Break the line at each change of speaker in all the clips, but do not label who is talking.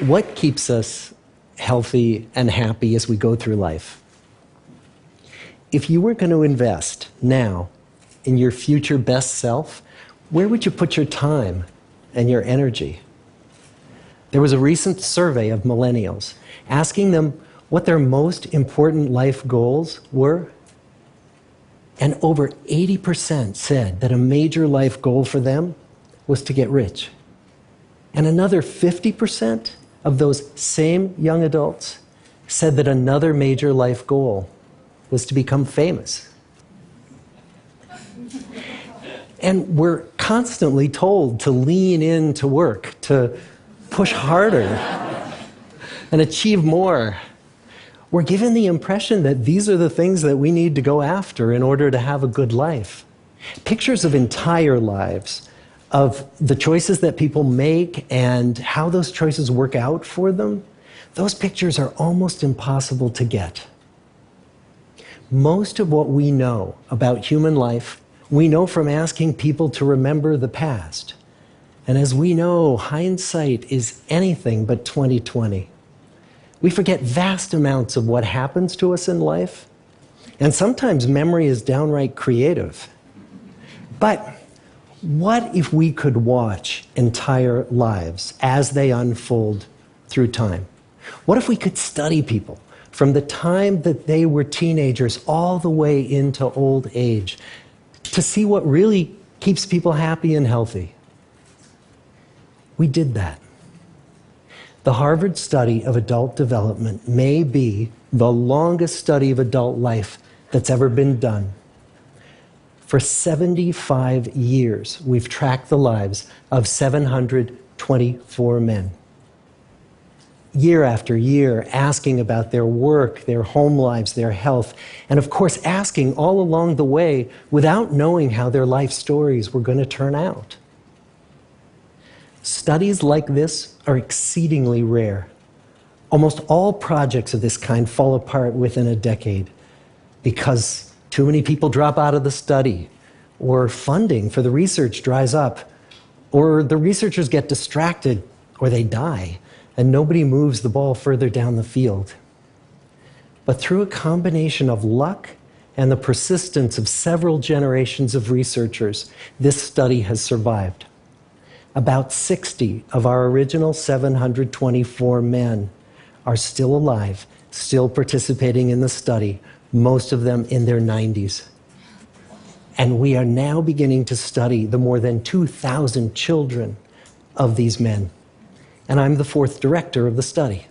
What keeps us healthy and happy as we go through life? If you were going to invest now in your future best self, where would you put your time and your energy? There was a recent survey of millennials asking them what their most important life goals were. And over 80% said that a major life goal for them was to get rich. And another 50% of those same young adults said that another major life goal was to become famous. And we're constantly told to lean into work, to push harder and achieve more. We're given the impression that these are the things that we need to go after in order to have a good life. Pictures of entire lives, of the choices that people make and how those choices work out for them, those pictures are almost impossible to get. Most of what we know about human life, we know from asking people to remember the past. And as we know, hindsight is anything but 20/20. We forget vast amounts of what happens to us in life, and sometimes memory is downright creative. But what if we could watch entire lives as they unfold through time? What if we could study people from the time that they were teenagers all the way into old age to see what really keeps people happy and healthy? We did that. The Harvard study of adult development may be the longest study of adult life that's ever been done. For 75 years, we've tracked the lives of 724 men. Year after year, asking about their work, their home lives, their health, and of course, asking all along the way without knowing how their life stories were going to turn out. Studies like this are exceedingly rare. Almost all projects of this kind fall apart within a decade because too many people drop out of the study, or funding for the research dries up, or the researchers get distracted, or they die, and nobody moves the ball further down the field. But through a combination of luck and the persistence of several generations of researchers, this study has survived. About 60 of our original 724 men are still alive, still participating in the study, most of them in their 90s. And we are now beginning to study the more than 2,000 children of these men. And I'm the fourth director of the study.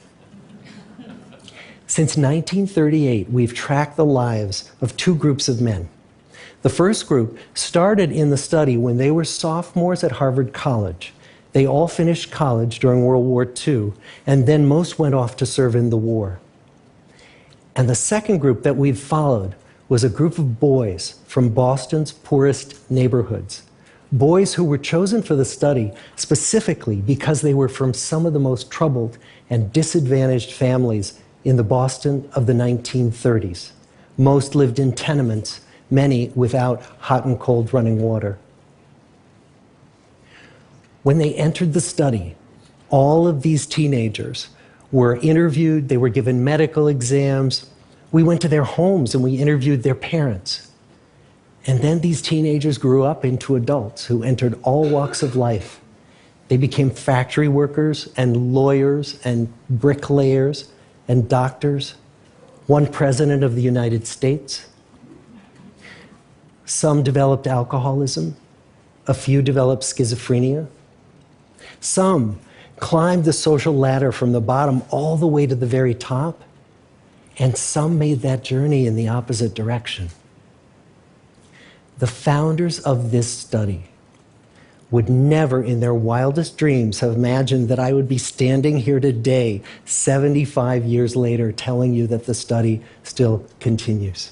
Since 1938, we've tracked the lives of two groups of men. The first group started in the study when they were sophomores at Harvard College. They all finished college during World War II, and then most went off to serve in the war. And the second group that we've followed was a group of boys from Boston's poorest neighborhoods. Boys who were chosen for the study specifically because they were from some of the most troubled and disadvantaged families in the Boston of the 1930s. Most lived in tenements, many without hot and cold running water. When they entered the study, all of these teenagers were interviewed, they were given medical exams. We went to their homes and we interviewed their parents. And then these teenagers grew up into adults who entered all walks of life. They became factory workers and lawyers and bricklayers and doctors, one president of the United States. Some developed alcoholism, a few developed schizophrenia. Some climbed the social ladder from the bottom all the way to the very top, and some made that journey in the opposite direction. The founders of this study would never in their wildest dreams have imagined that I would be standing here today, 75 years later, telling you that the study still continues.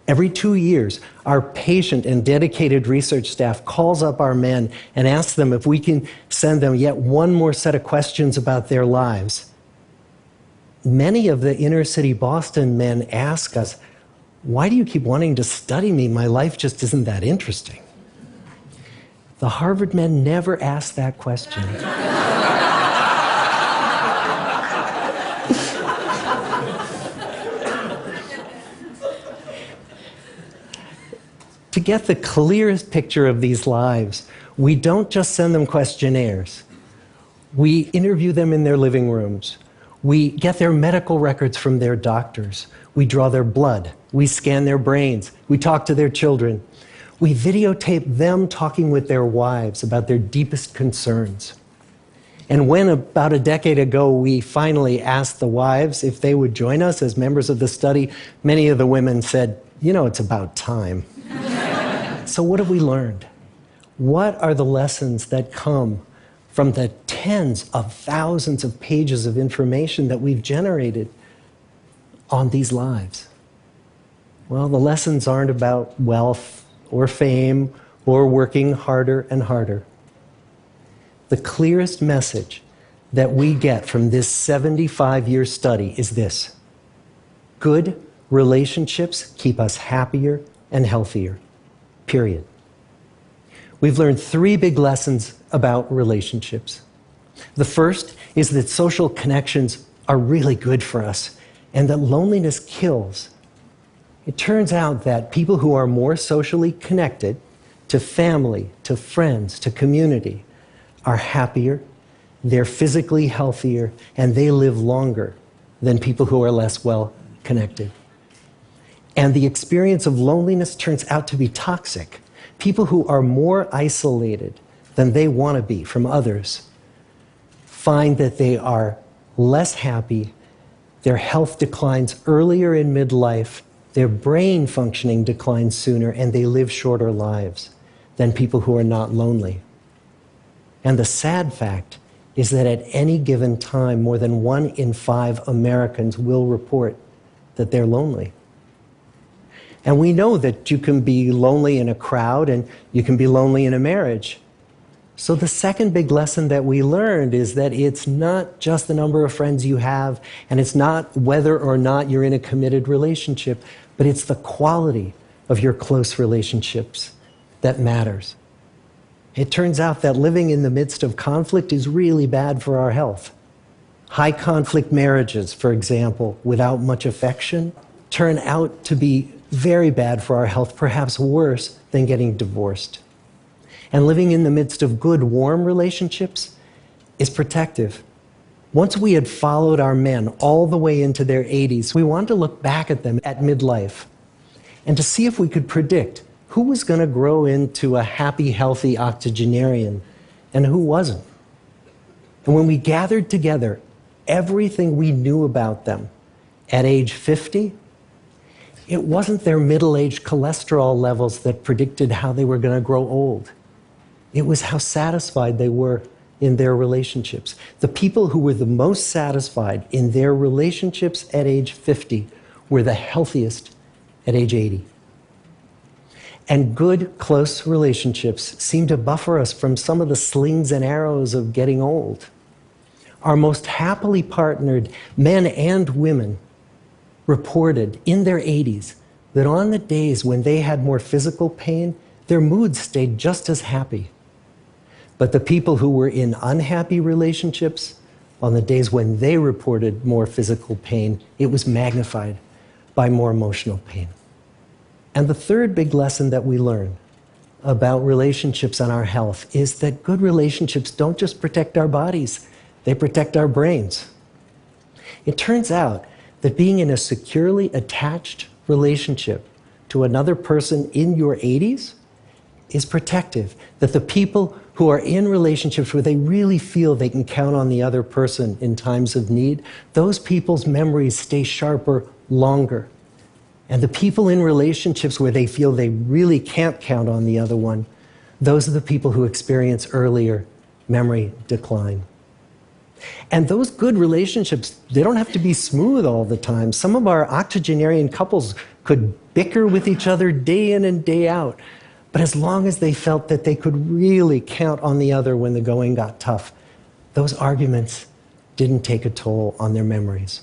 Every 2 years, our patient and dedicated research staff calls up our men and asks them if we can send them yet one more set of questions about their lives. Many of the inner city Boston men ask us, "Why do you keep wanting to study me? My life just isn't that interesting." The Harvard men never asked that question. get the clearest picture of these lives, we don't just send them questionnaires. We interview them in their living rooms. We get their medical records from their doctors. We draw their blood. We scan their brains. We talk to their children. We videotape them talking with their wives about their deepest concerns. And when, about a decade ago, we finally asked the wives if they would join us as members of the study, many of the women said, "You know, it's about time." So what have we learned? What are the lessons that come from the tens of thousands of pages of information that we've generated on these lives? Well, the lessons aren't about wealth or fame or working harder and harder. The clearest message that we get from this 75-year study is this: good relationships keep us happier and healthier, period. We've learned 3 big lessons about relationships. The first is that social connections are really good for us and that loneliness kills. It turns out that people who are more socially connected to family, to friends, to community, are happier, they're physically healthier, and they live longer than people who are less well connected. And the experience of loneliness turns out to be toxic. People who are more isolated than they want to be from others find that they are less happy, their health declines earlier in midlife, their brain functioning declines sooner, and they live shorter lives than people who are not lonely. And the sad fact is that at any given time, more than 1 in 5 Americans will report that they're lonely. And we know that you can be lonely in a crowd and you can be lonely in a marriage. So the second big lesson that we learned is that it's not just the number of friends you have, and it's not whether or not you're in a committed relationship, but it's the quality of your close relationships that matters. It turns out that living in the midst of conflict is really bad for our health. High conflict marriages, for example, without much affection, turn out to be very bad for our health, perhaps worse than getting divorced. And living in the midst of good, warm relationships is protective. Once we had followed our men all the way into their 80s, we wanted to look back at them at midlife and to see if we could predict who was going to grow into a happy, healthy octogenarian and who wasn't. And when we gathered together everything we knew about them at age 50, it wasn't their middle-aged cholesterol levels that predicted how they were going to grow old. It was how satisfied they were in their relationships. The people who were the most satisfied in their relationships at age 50 were the healthiest at age 80. And good, close relationships seem to buffer us from some of the slings and arrows of getting old. Our most happily partnered men and women reported in their 80s that on the days when they had more physical pain, their moods stayed just as happy. But the people who were in unhappy relationships, on the days when they reported more physical pain, it was magnified by more emotional pain. And the third big lesson that we learn about relationships and our health is that good relationships don't just protect our bodies, they protect our brains. It turns out that being in a securely attached relationship to another person in your 80s is protective. That the people who are in relationships where they really feel they can count on the other person in times of need, those people's memories stay sharper longer. And the people in relationships where they feel they really can't count on the other one, those are the people who experience earlier memory decline. And those good relationships, they don't have to be smooth all the time. Some of our octogenarian couples could bicker with each other day in and day out. But as long as they felt that they could really count on the other when the going got tough, those arguments didn't take a toll on their memories.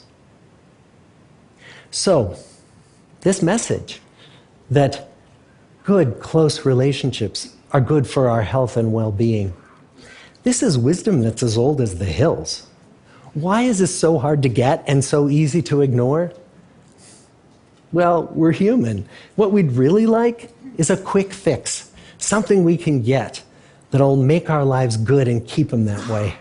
So, this message that good, close relationships are good for our health and well-being, this is wisdom that's as old as the hills. Why is this so hard to get and so easy to ignore? Well, we're human. What we'd really like is a quick fix, something we can get that'll make our lives good and keep them that way.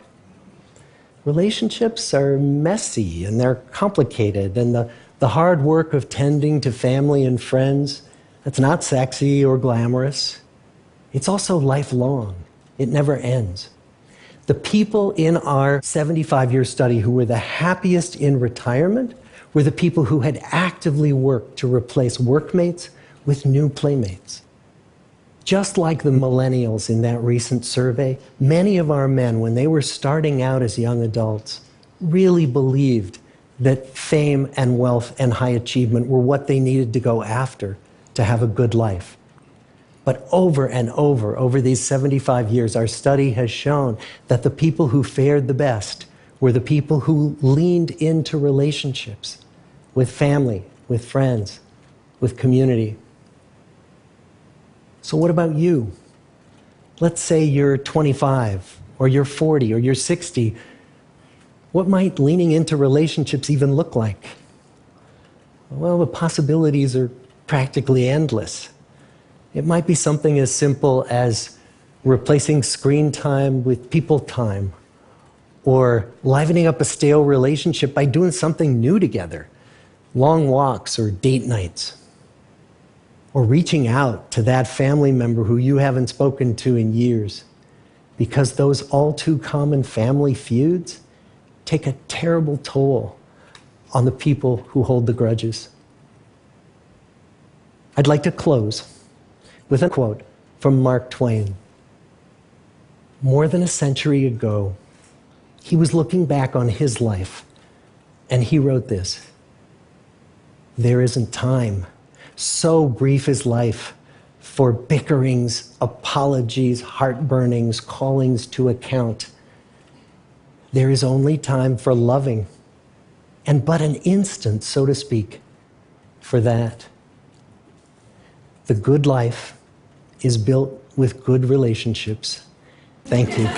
Relationships are messy and they're complicated, and the hard work of tending to family and friends, that's not sexy or glamorous. It's also lifelong. It never ends. The people in our 75-year study who were the happiest in retirement were the people who had actively worked to replace workmates with new playmates. Just like the millennials in that recent survey, many of our men, when they were starting out as young adults, really believed that fame and wealth and high achievement were what they needed to go after to have a good life. But over and over these 75 years, our study has shown that the people who fared the best were the people who leaned into relationships with family, with friends, with community. So what about you? Let's say you're 25, or you're 40, or you're 60. What might leaning into relationships even look like? Well, the possibilities are practically endless. It might be something as simple as replacing screen time with people time, or livening up a stale relationship by doing something new together, long walks or date nights, or reaching out to that family member who you haven't spoken to in years, because those all too common family feuds take a terrible toll on the people who hold the grudges. I'd like to close with a quote from Mark Twain. More than a century ago, he was looking back on his life, and he wrote this: "There isn't time, so brief is life, for bickerings, apologies, heartburnings, callings to account. There is only time for loving, and but an instant, so to speak, for that." The good life is built with good relationships. Thank you.